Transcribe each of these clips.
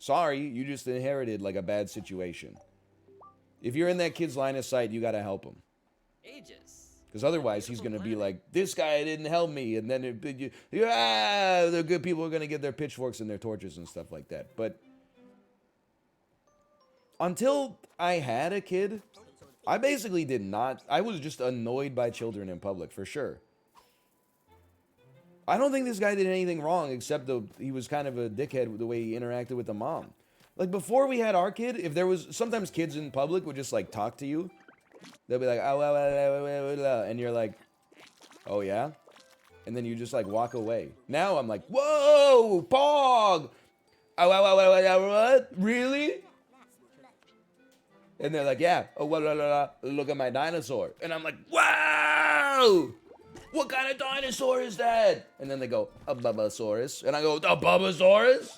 Sorry, you just inherited like a bad situation. If you're in that kid's line of sight, you gotta help him. Because otherwise, he's gonna be like, "This guy didn't help me," and then the good people are gonna get their pitchforks and their torches and stuff like that. But until I had a kid, I basically did not. I was just annoyed by children in public for sure. I don't think this guy did anything wrong except he was kind of a dickhead with the way he interacted with the mom. Like before we had our kid, if there was sometimes kids in public would just like talk to you. They'll be like, oh, and you're like, oh yeah? And then you just like walk away. Now I'm like, whoa, Pog! What? Really? And they're like, yeah, oh, look at my dinosaur. And I'm like, wow! What kind of dinosaur is that? And then they go, a Bubasaurus. And I go, a Bubasaurus?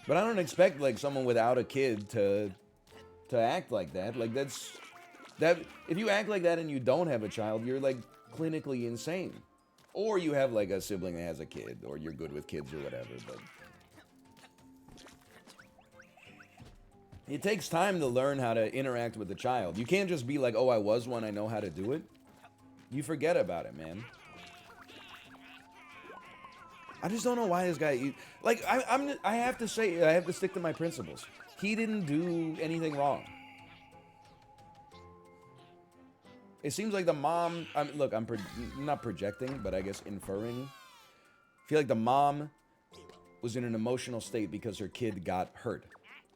But I don't expect like someone without a kid to act like that. Like that. If you act like that and you don't have a child, you're like clinically insane. Or you have like a sibling that has a kid, or you're good with kids or whatever. But it takes time to learn how to interact with a child. You can't just be like, oh, I was one, I know how to do it. You forget about it, man. I just don't know why this guy... Like, I have to say, I have to stick to my principles. He didn't do anything wrong. It seems like the mom... look, I'm not projecting, but I guess inferring. I feel like the mom was in an emotional state because her kid got hurt.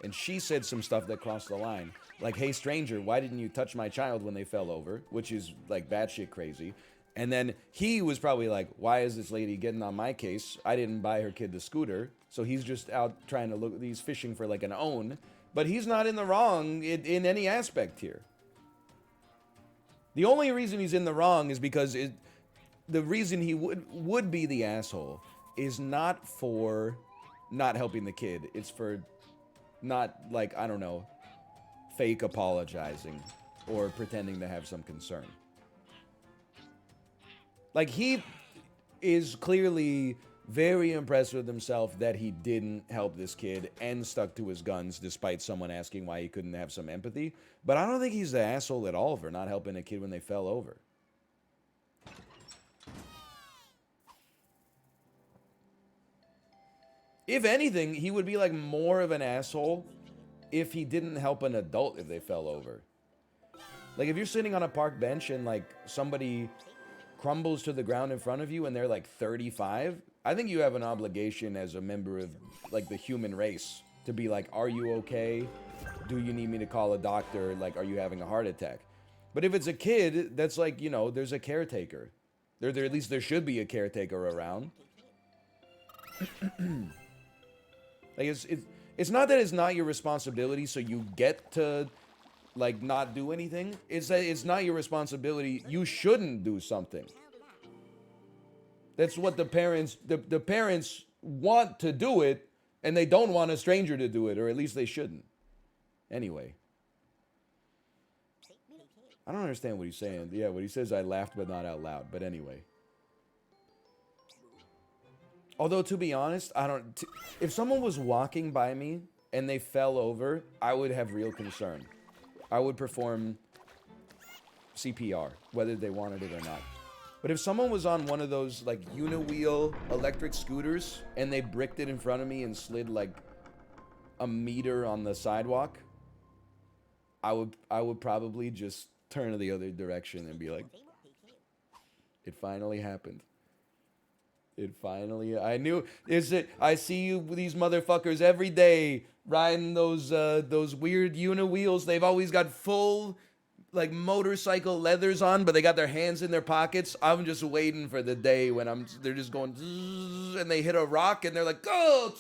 And she said some stuff that crossed the line. Like, hey, stranger, why didn't you touch my child when they fell over? Which is, like, batshit crazy. And then he was probably like, why is this lady getting on my case? I didn't buy her kid the scooter. So he's just out trying to look, he's fishing for, like, an own. But he's not in the wrong in any aspect here. The only reason he's in the wrong is because the reason he would be the asshole is not for not helping the kid. It's for not, like, I don't know, fake apologizing or pretending to have some concern. Like, he is clearly very impressed with himself that he didn't help this kid and stuck to his guns despite someone asking why he couldn't have some empathy. But I don't think he's the asshole at all for not helping a kid when they fell over. If anything, he would be like more of an asshole if he didn't help an adult if they fell over. Like if you're sitting on a park bench and like somebody crumbles to the ground in front of you and they're like 35, I think you have an obligation as a member of like the human race to be like, are you okay? Do you need me to call a doctor? Like, are you having a heart attack? But if it's a kid, that's like, you know, there's a caretaker. At least there should be a caretaker around. Like, it's not that it's not your responsibility, so you get to, like, not do anything. It's that it's not your responsibility. You shouldn't do something. That's what the parents want to do it, and they don't want a stranger to do it, or at least they shouldn't. Anyway. I don't understand what he's saying. Yeah, what he says, I laughed but not out loud. But anyway. Although, to be honest, if someone was walking by me and they fell over, I would have real concern. I would perform CPR, whether they wanted it or not. But if someone was on one of those, like, uni-wheel electric scooters and they bricked it in front of me and slid, like, a meter on the sidewalk, I would probably just turn to the other direction and be like, it finally happened. It finally, I knew, I see you, these motherfuckers, every day, riding those weird uni-wheels. They've always got full, like, motorcycle leathers on, but they got their hands in their pockets. I'm just waiting for the day when they're just going, and they hit a rock, and they're like, go!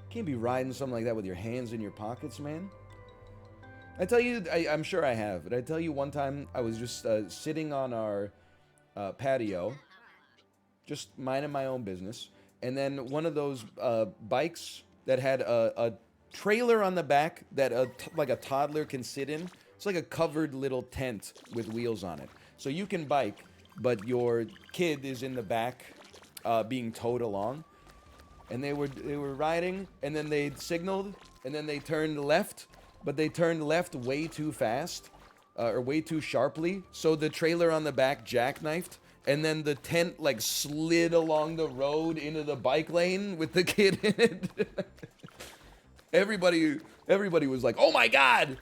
Can't be riding something like that with your hands in your pockets, man. I tell you, I'm sure I have, but I tell you one time I was just sitting on our patio, just minding my own business, and then one of those bikes that had a trailer on the back that like a toddler can sit in. It's like a covered little tent with wheels on it. So you can bike, but your kid is in the back being towed along. And they were riding, and then they signaled, and then they turned left, but they turned left way too fast, or way too sharply, so the trailer on the back jackknifed, and then the tent, like, slid along the road into the bike lane with the kid in it. Everybody was like, oh my god!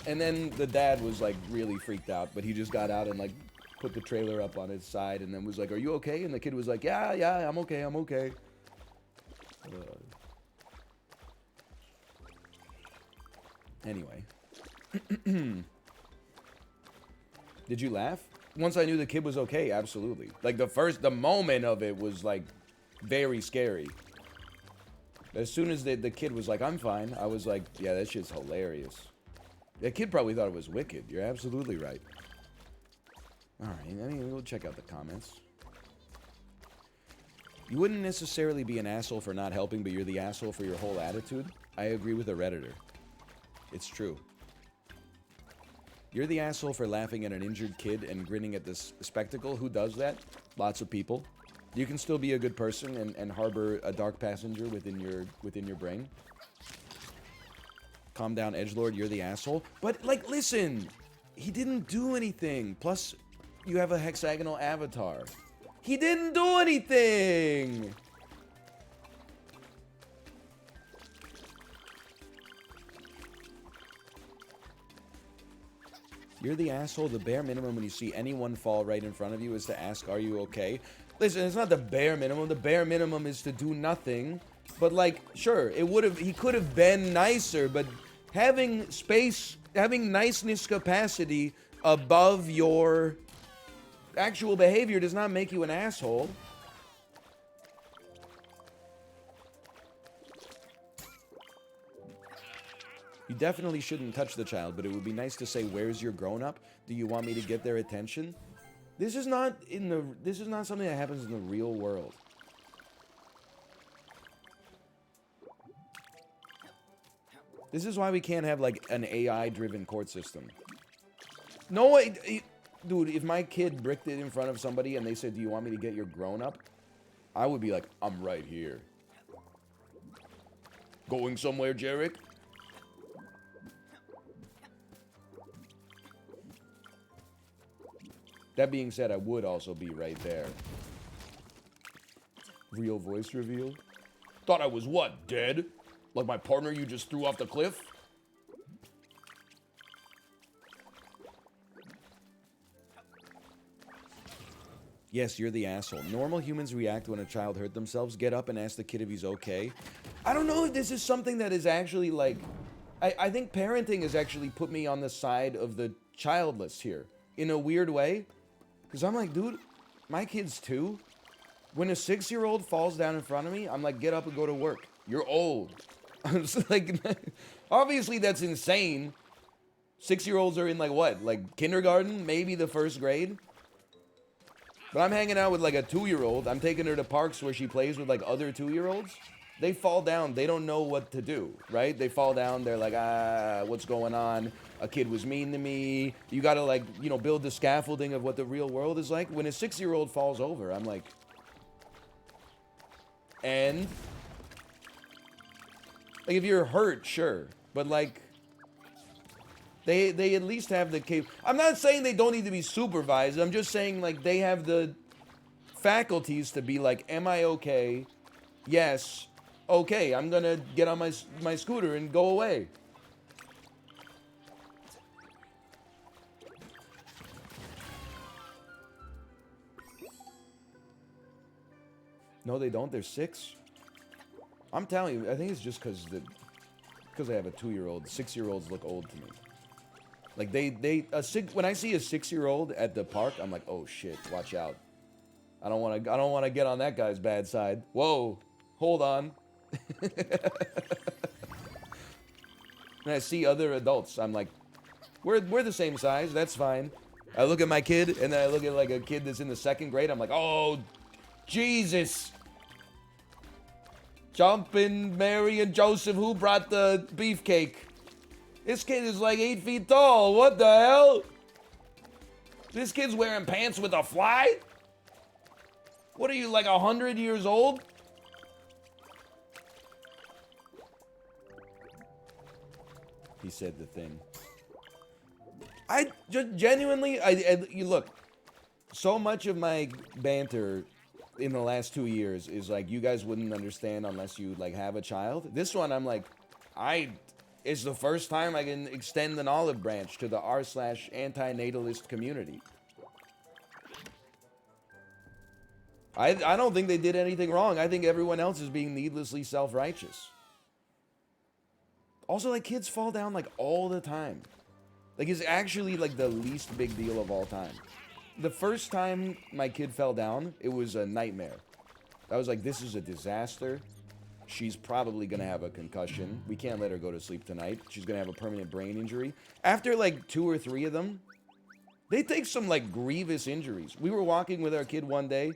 And then the dad was, like, really freaked out, but he just got out and, like, put the trailer up on his side and then was like, are you okay? And the kid was like, yeah, I'm okay. Anyway. Did you laugh? Once I knew the kid was okay, absolutely. Like, the moment of it was, like, very scary. As soon as the kid was like, I'm fine, I was like, yeah, that shit's hilarious. The kid probably thought it was wicked. You're absolutely right. Alright, I mean, we'll check out the comments. You wouldn't necessarily be an asshole for not helping, but you're the asshole for your whole attitude? I agree with a Redditor. It's true. You're the asshole for laughing at an injured kid and grinning at this spectacle. Who does that? Lots of people. You can still be a good person and harbor a dark passenger within your brain. Calm down, edgelord, you're the asshole. But, like, listen! He didn't do anything. Plus, you have a hexagonal avatar. He didn't do anything! You're the asshole. The bare minimum when you see anyone fall right in front of you is to ask, are you okay? Listen, it's not the bare minimum. The bare minimum is to do nothing. But, like, sure, he could have been nicer, but having space, having niceness capacity above your actual behavior does not make you an asshole. You definitely shouldn't touch the child, but it would be nice to say, where's your grown-up? Do you want me to get their attention? This is not something that happens in the real world. This is why we can't have, like, an AI-driven court system. No way, dude, if my kid bricked it in front of somebody and they said, do you want me to get your grown-up? I would be like, I'm right here. Going somewhere, Jarek? That being said, I would also be right there. Real voice reveal? Thought I was what, dead? Like my partner you just threw off the cliff? Yes, you're the asshole. Normal humans react when a child hurt themselves. Get up and ask the kid if he's okay. I don't know if this is something that is actually like... I think parenting has actually put me on the side of the childless here. In a weird way. Because I'm like, dude, my kid's 2. When a 6-year-old falls down in front of me, I'm like, get up and go to work. You're old. I'm just like, obviously that's insane. 6-year-olds are in like what? Like kindergarten? Maybe the 1st grade? But I'm hanging out with like a 2-year-old. I'm taking her to parks where she plays with like other 2-year-olds. They fall down. They don't know what to do, right? They fall down. They're like, what's going on? A kid was mean to me. You gotta like, you know, build the scaffolding of what the real world is like. When a 6-year-old falls over, I'm like, and? Like if you're hurt, sure. But like, they at least have the I'm not saying they don't need to be supervised. I'm just saying like they have the faculties to be like, am I okay? Yes. Okay, I'm gonna get on my scooter and go away. No, they don't. They're 6. I'm telling you, I think it's just because I have a 2-year-old. 6-year-olds look old to me. Like when I see a 6-year-old at the park, I'm like, oh shit, watch out. I don't want to get on that guy's bad side. Whoa, hold on. And I see other adults, I'm like, we're the same size, that's fine. I look at my kid, and then I look at like a kid that's in the 2nd grade, I'm like, oh, Jesus. Jumping Mary and Joseph, who brought the beefcake? This kid is like 8 feet tall, what the hell? This kid's wearing pants with a fly? What are you, like 100 years old? He said the thing. I just genuinely, you look, so much of my banter in the last 2 years is like, you guys wouldn't understand unless you like have a child. This one, I'm like, it's the first time I can extend an olive branch to the r/anti-natalist community. I don't think they did anything wrong. I think everyone else is being needlessly self-righteous. Also, like, kids fall down like all the time. Like, it's actually like the least big deal of all time. The first time my kid fell down, it was a nightmare. I was like, this is a disaster. She's probably gonna have a concussion. We can't let her go to sleep tonight. She's gonna have a permanent brain injury. After like 2 or 3 of them, they take some like grievous injuries. We were walking with our kid one day.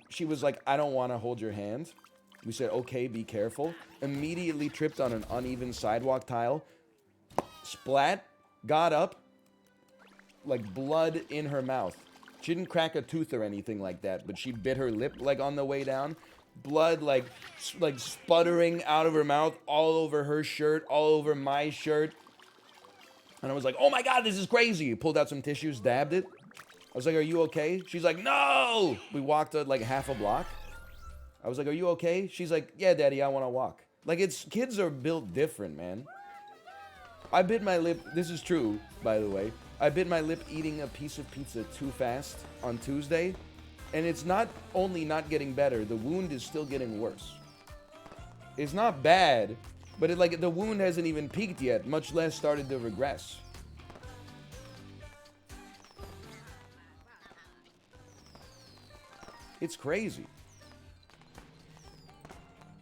She was like, I don't want to hold your hand. We said, okay, be careful. Immediately tripped on an uneven sidewalk tile. Splat, got up, like blood in her mouth. She didn't crack a tooth or anything like that, but she bit her lip like on the way down. Blood like sputtering out of her mouth, all over her shirt, all over my shirt. And I was like, oh my God, this is crazy. Pulled out some tissues, dabbed it. I was like, are you okay? She's like, no! We walked like half a block. I was like, are you okay? She's like, yeah, Daddy, I want to walk. Like, kids are built different, man. I bit my lip, this is true, by the way. I bit my lip eating a piece of pizza too fast on Tuesday. And it's not only not getting better, the wound is still getting worse. It's not bad, but the wound hasn't even peaked yet, much less started to regress. It's crazy.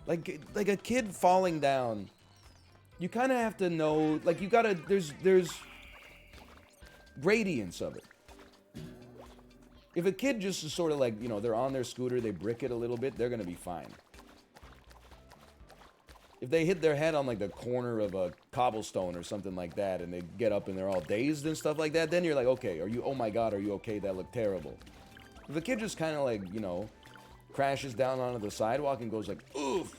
Like a kid falling down, you kind of have to know, like you gotta, there's gradients of it. If a kid just is sort of like, you know, they're on their scooter, they brick it a little bit, they're gonna be fine. If they hit their head on like the corner of a cobblestone or something like that, and they get up and they're all dazed and stuff like that, then you're like, okay, oh my God, are you okay? That looked terrible. If a kid just kind of like, you know, crashes down onto the sidewalk and goes like, oof.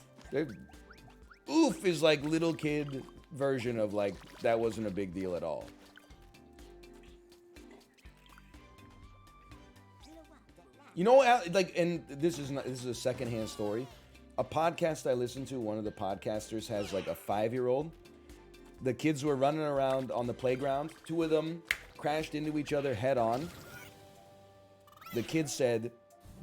Oof is like little kid version of like, that wasn't a big deal at all. You know, like, and this is a secondhand story. A podcast I listened to, one of the podcasters has like a 5-year-old. The kids were running around on the playground. 2 of them crashed into each other head on. The kid said,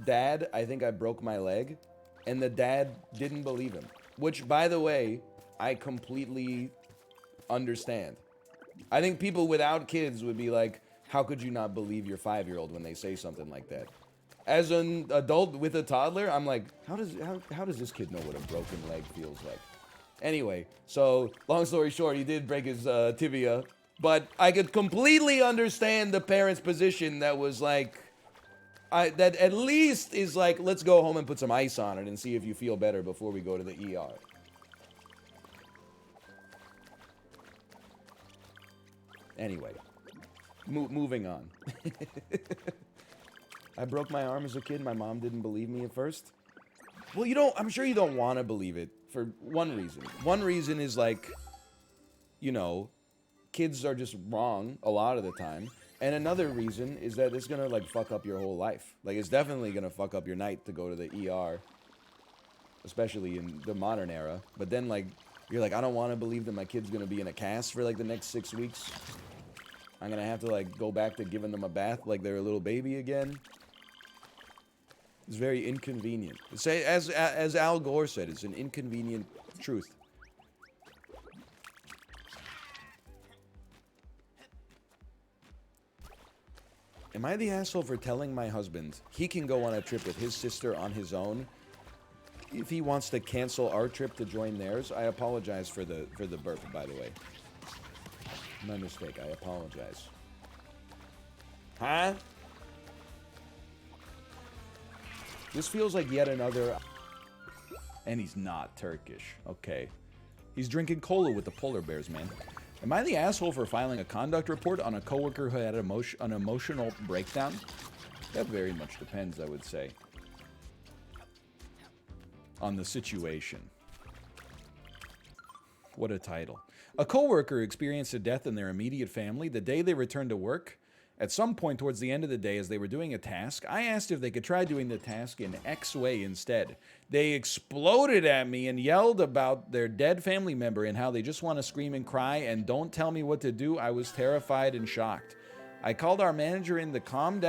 Dad, I think I broke my leg. And the dad didn't believe him. Which, by the way, I completely understand. I think people without kids would be like, how could you not believe your 5-year-old when they say something like that? As an adult with a toddler, I'm like, how does this kid know what a broken leg feels like? Anyway, so long story short, he did break his tibia, but I could completely understand the parent's position that was like, that at least is like, let's go home and put some ice on it and see if you feel better before we go to the ER. Anyway, moving on. I broke my arm as a kid. My mom didn't believe me at first. Well, I'm sure you don't want to believe it for one reason. One reason is like, you know, kids are just wrong a lot of the time. And another reason is that it's gonna like fuck up your whole life. Like, it's definitely gonna fuck up your night to go to the ER, especially in the modern era. But then like, you're like, I don't want to believe that my kid's gonna be in a cast for like the next 6 weeks. I'm gonna have to like go back to giving them a bath like they're a little baby again. It's very inconvenient. As Al Gore said, it's an inconvenient truth. Am I the asshole for telling my husband he can go on a trip with his sister on his own if he wants to cancel our trip to join theirs? I apologize for the burp, by the way. My mistake. I apologize. Huh? This feels like yet another... And he's not Turkish. Okay. He's drinking cola with the polar bears, man. Am I the asshole for filing a conduct report on a coworker who had an emotional breakdown? That very much depends, I would say, on the situation. What a title. A coworker experienced a death in their immediate family the day they returned to work. At some point towards the end of the day, as they were doing a task, I asked if they could try doing the task in X way instead. They exploded at me and yelled about their dead family member and how they just want to scream and cry and don't tell me what to do. I was terrified and shocked. I called our manager in to calm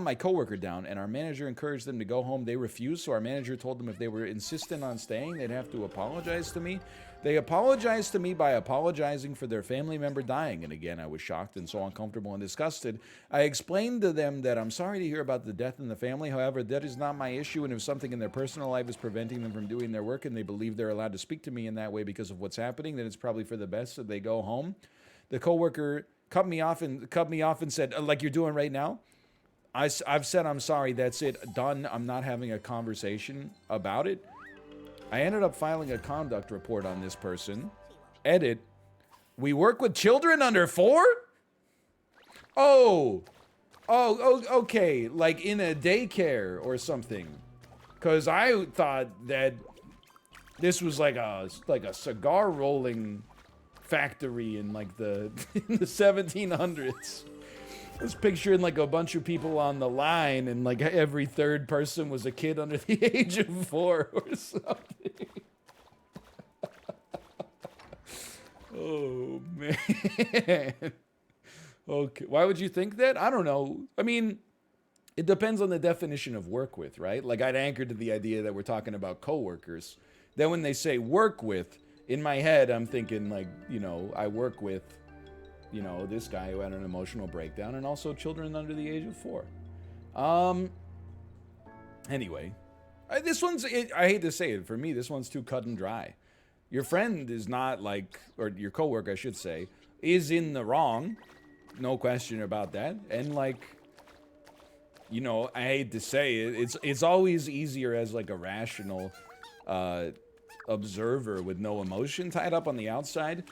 my coworker down, and our manager encouraged them to go home. They refused, so our manager told them if they were insistent on staying, they'd have to apologize to me. They apologized to me by apologizing for their family member dying, and again, I was shocked and so uncomfortable and disgusted. I explained to them that I'm sorry to hear about the death in the family. However, that is not my issue, and if something in their personal life is preventing them from doing their work and they believe they're allowed to speak to me in that way because of what's happening, then it's probably for the best that they go home. The coworker cut me off and said, like you're doing right now, I've said I'm sorry, that's it, done. I'm not having a conversation about it. I ended up filing a conduct report on this person. Edit. We work with children under 4? Oh, okay, like in a daycare or something. Because I thought that this was like a cigar rolling factory in like in the 1700s. I was picturing like a bunch of people on the line and like every third person was a kid under the age of 4 or something. Oh, man. Okay. Why would you think that? I don't know. I mean, it depends on the definition of work with, right? Like I'd anchored to the idea that we're talking about coworkers. Then when they say work with, in my head, I'm thinking like, you know, I work with, you know, this guy who had an emotional breakdown, and also children under the age of 4. Anyway, this one's, I hate to say it, for me, this one's too cut and dry. Your friend is not like, or your coworker, I should say, is in the wrong. No question about that. And like, you know, I hate to say it, it's always easier as like a rational observer with no emotion tied up on the outside.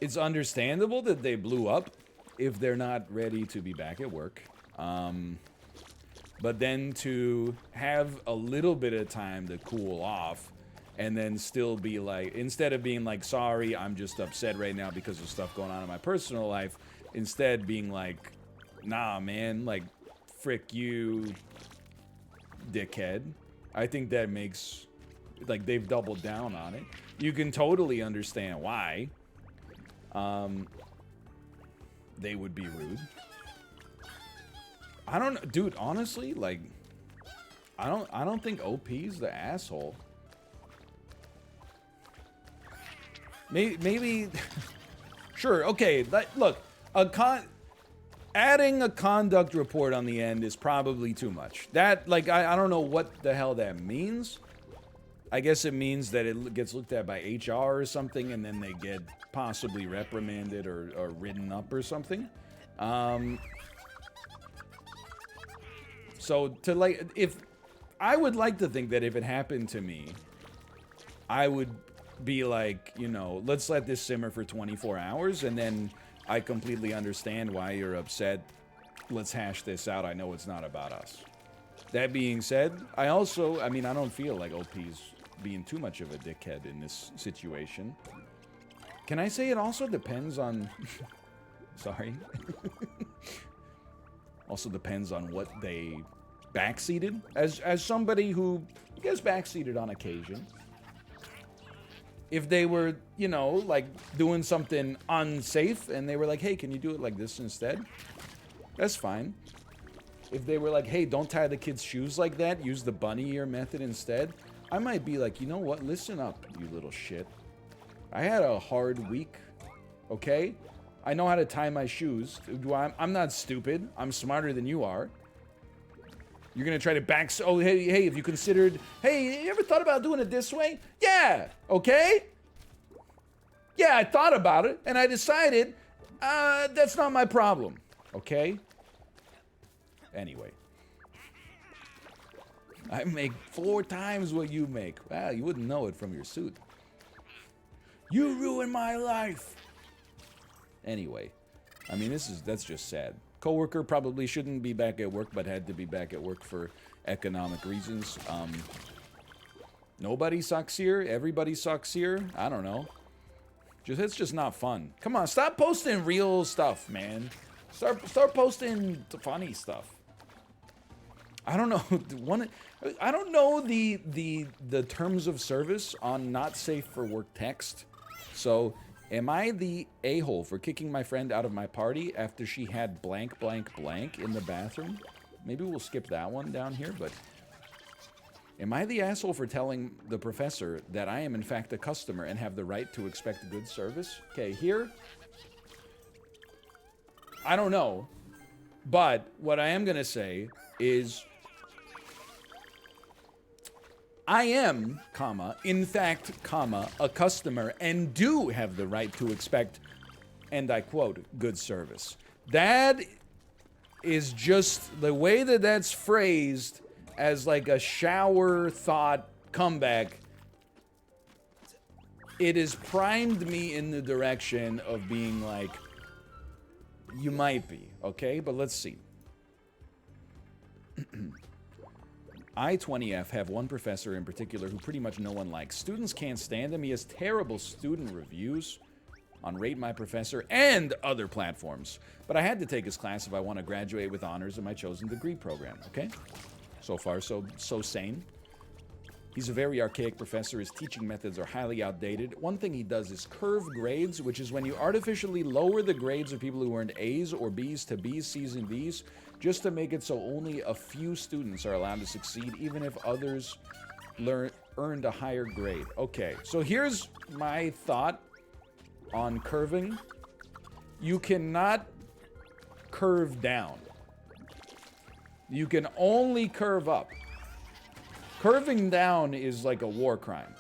It's understandable that they blew up if they're not ready to be back at work. But then to have a little bit of time to cool off and then still be like, instead of being like, sorry, I'm just upset right now because of stuff going on in my personal life, instead being like, nah, man, like, frick you, dickhead. I think that makes, like, they've doubled down on it. You can totally understand why they would be rude. I don't know, dude, honestly, like, I don't think OP's the asshole. Maybe sure, okay, look, adding a conduct report on the end is probably too much. That, like, I don't know what the hell that means. I guess it means that it gets looked at by HR or something, and then they get possibly reprimanded or written up or something. So to, like, if I would like to think that if it happened to me, I would be like, you know, let's let this simmer for 24 hours, and then I completely understand why you're upset. Let's hash this out. I know it's not about us. That being said, I mean, I don't feel like OP's being too much of a dickhead in this situation. Can I say it also depends on... Sorry. Also depends on what they backseated. As somebody who gets backseated on occasion, if they were, you know, like doing something unsafe and they were like, hey, can you do it like this instead? That's fine. If they were like, hey, don't tie the kid's shoes like that, use the bunny ear method instead, I might be like, you know what, listen up, you little shit. I had a hard week, okay? I know how to tie my shoes. I'm not stupid. I'm smarter than you are. You're gonna try to oh, hey, have you considered, hey, you ever thought about doing it this way? Yeah, okay? Yeah, I thought about it, and I decided, that's not my problem, okay? Anyway. I make 4 times what you make. Wow, you wouldn't know it from your suit. You ruined my life. Anyway, I mean, that's just sad. Coworker probably shouldn't be back at work, but had to be back at work for economic reasons. Nobody sucks here. Everybody sucks here. I don't know. It's just not fun. Come on, stop posting real stuff, man. Start posting the funny stuff. I don't know. I don't know the terms of service on not safe for work text. So, am I the a-hole for kicking my friend out of my party after she had blank blank blank in the bathroom? Maybe we'll skip that one down here, but am I the asshole for telling the professor that I am in fact a customer and have the right to expect good service? Okay, here, I don't know, but what I am gonna say is I am, in fact, a customer and do have the right to expect, and I quote, good service. That is just the way that that's phrased as like a shower thought comeback. It has primed me in the direction of being like, you might be, okay? But let's see. I, 20F, have one professor in particular who pretty much no one likes. Students can't stand him. He has terrible student reviews on Rate My Professor and other platforms. But I had to take his class if I want to graduate with honors in my chosen degree program, okay? So far, so sane. He's a very archaic professor. His teaching methods are highly outdated. One thing he does is curve grades, which is when you artificially lower the grades of people who earned A's or B's to B's, C's, and D's, just to make it so only a few students are allowed to succeed, even if others earned a higher grade. Okay, so here's my thought on curving. You cannot curve down. You can only curve up. Curving down is like a war crime.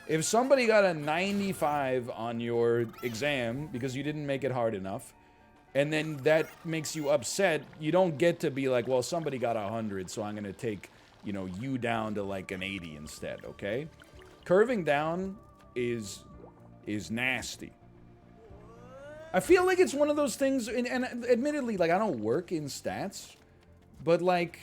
If somebody got a 95 on your exam because you didn't make it hard enough, and then that makes you upset, you don't get to be like, well, somebody got 100, so I'm going to take, you down to like an 80 instead, okay? Curving down is nasty. I feel like it's one of those things, and admittedly, like, I don't work in stats, but like,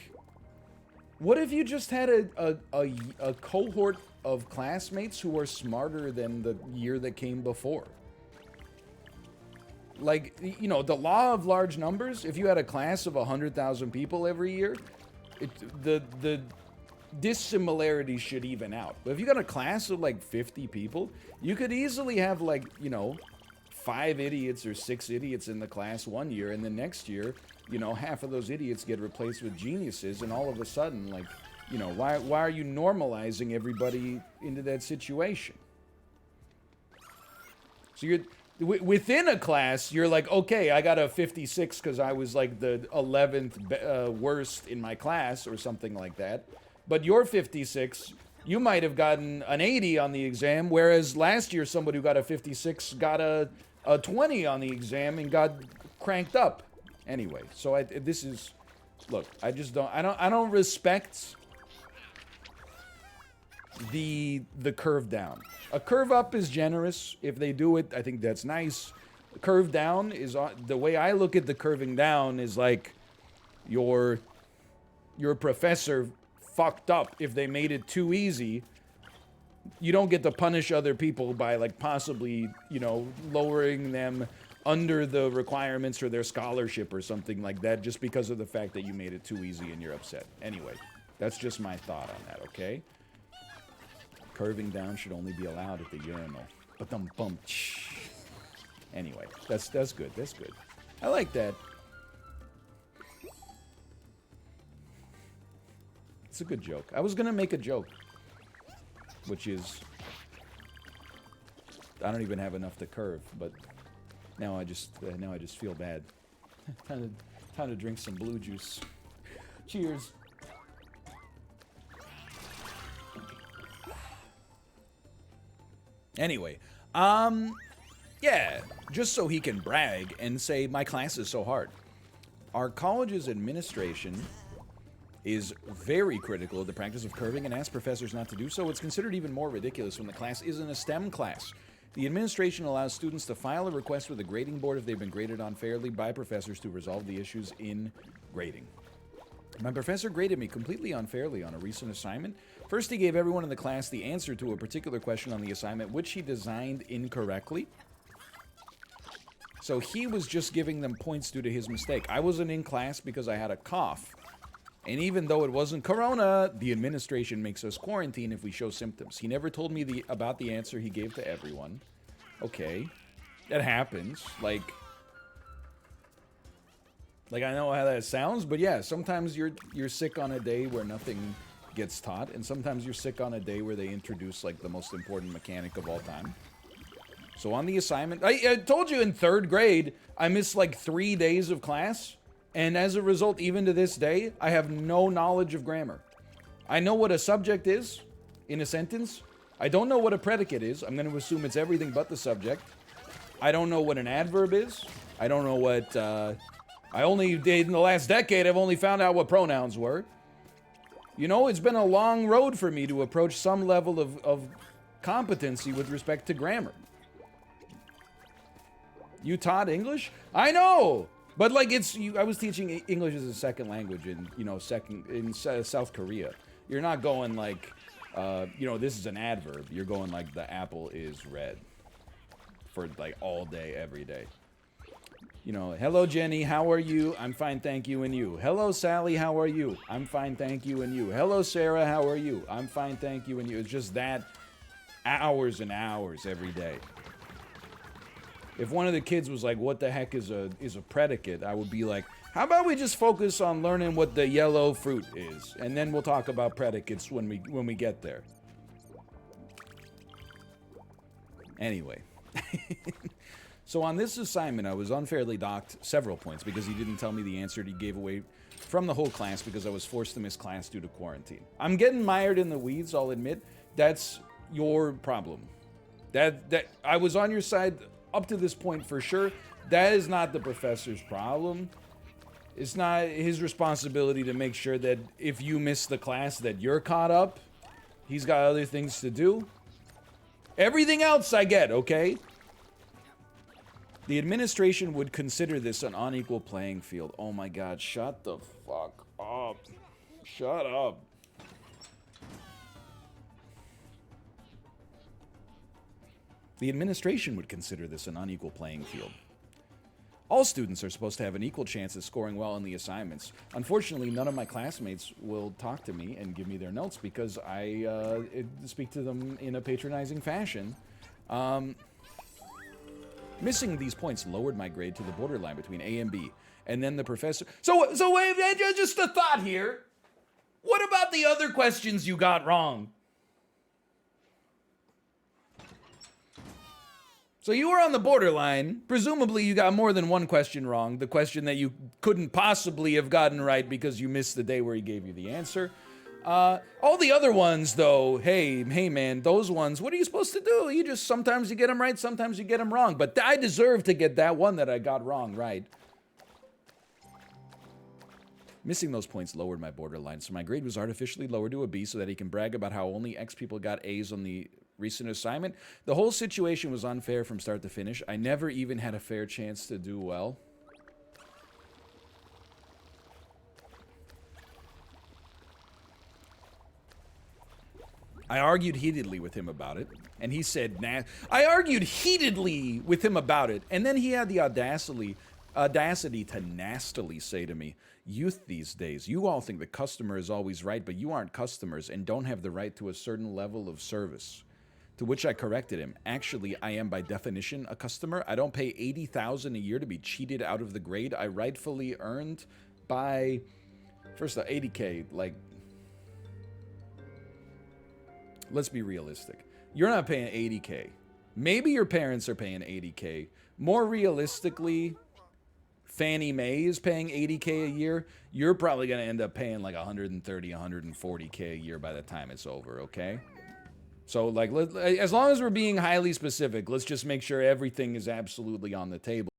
what if you just had a cohort of classmates who are smarter than the year that came before? Like, the law of large numbers, if you had a class of 100,000 people every year, the dissimilarity should even out. But if you got a class of like 50 people, you could easily have like, 5 idiots or 6 idiots in the class one year, and the next year, half of those idiots get replaced with geniuses, and all of a sudden, like, why are you normalizing everybody into that situation? So you're within a class, you're like, okay, I got a 56 because I was like the 11th worst in my class or something like that. But your 56, you might have gotten an 80 on the exam, whereas last year somebody who got a 56 got a 20 on the exam and got cranked up. Anyway, so look, I don't respect the curve down. A curve up is generous. If they do it, I think that's nice. The curve down is, the way I look at the curving down is like your professor fucked up if they made it too easy. You don't get to punish other people by like possibly, lowering them under the requirements for their scholarship or something like that just because of the fact that you made it too easy and you're upset. Anyway, that's just my thought on that, okay? Curving down should only be allowed at the urinal. Ba-dum-bum. Anyway, that's good. That's good. I like that. It's a good joke. I was gonna make a joke, which is I don't even have enough to curve, but now I just feel bad. time to drink some blue juice. Cheers. Anyway, yeah, just so he can brag and say, my class is so hard. Our college's administration is very critical of the practice of curving and asks professors not to do so. It's considered even more ridiculous when the class isn't a STEM class. The administration allows students to file a request with the grading board if they've been graded unfairly by professors to resolve the issues in grading. My professor graded me completely unfairly on a recent assignment. First, he gave everyone in the class the answer to a particular question on the assignment, which he designed incorrectly. So he was just giving them points due to his mistake. I wasn't in class because I had a cough. And even though it wasn't corona, the administration makes us quarantine if we show symptoms. He never told me about the answer he gave to everyone. Okay. That happens. Like I know how that sounds, but yeah, sometimes you're sick on a day where nothing gets taught, and sometimes you're sick on a day where they introduce like the most important mechanic of all time. So on the assignment, I told you in 3rd grade, I missed like 3 days of class. And as a result, even to this day, I have no knowledge of grammar. I know what a subject is in a sentence. I don't know what a predicate is. I'm going to assume it's everything but the subject. I don't know what an adverb is. I don't know what, I only did in the last decade, I've only found out what pronouns were. You know, it's been a long road for me to approach some level of competency with respect to grammar. You taught English? I know! But like I was teaching English as a second language in, in South Korea. You're not going like, this is an adverb. You're going like the apple is red for like all day, every day. Hello Jenny, how are you? I'm fine, thank you, and you. Hello Sally, how are you? I'm fine, thank you, and you. Hello Sarah, how are you? I'm fine, thank you, and you. It's just that hours and hours every day. If one of the kids was like, what the heck is a predicate, I would be like, how about we just focus on learning what the yellow fruit is, and then we'll talk about predicates when we get there. Anyway. So on this assignment, I was unfairly docked several points because he didn't tell me the answer he gave away from the whole class because I was forced to miss class due to quarantine. I'm getting mired in the weeds, I'll admit. That's your problem. That I was on your side up to this point for sure. That is not the professor's problem. It's not his responsibility to make sure that if you miss the class that you're caught up. He's got other things to do. Everything else I get, okay? The administration would consider this an unequal playing field. Oh my god, shut the fuck up. Shut up. The administration would consider this an unequal playing field. All students are supposed to have an equal chance at scoring well on the assignments. Unfortunately, none of my classmates will talk to me and give me their notes because I speak to them in a patronizing fashion. Missing these points lowered my grade to the borderline between A and B. And then the professor... So wait, just a thought here. What about the other questions you got wrong? So you were on the borderline. Presumably you got more than one question wrong. The question that you couldn't possibly have gotten right because you missed the day where he gave you the answer. All the other ones, though, hey man, those ones, what are you supposed to do? You just, sometimes you get them right, sometimes you get them wrong. But I deserve to get that one that I got wrong right. Missing those points lowered my borderline, so my grade was artificially lowered to a B so that he can brag about how only X people got A's on the recent assignment. The whole situation was unfair from start to finish. I never even had a fair chance to do well. I argued heatedly with him about it, and he said, nah. I argued heatedly with him about it, and then he had the audacity to nastily say to me, youth these days, you all think the customer is always right, but you aren't customers and don't have the right to a certain level of service. To which I corrected him, actually, I am by definition a customer. I don't pay $80,000 a year to be cheated out of the grade I rightfully earned by, first of all, $80K, like, let's be realistic. You're not paying $80K. Maybe your parents are paying $80K. More realistically, Fannie Mae is paying $80K a year. You're probably going to end up paying like $130, $140K a year by the time it's over, okay? So, like, as long as we're being highly specific, let's just make sure everything is absolutely on the table.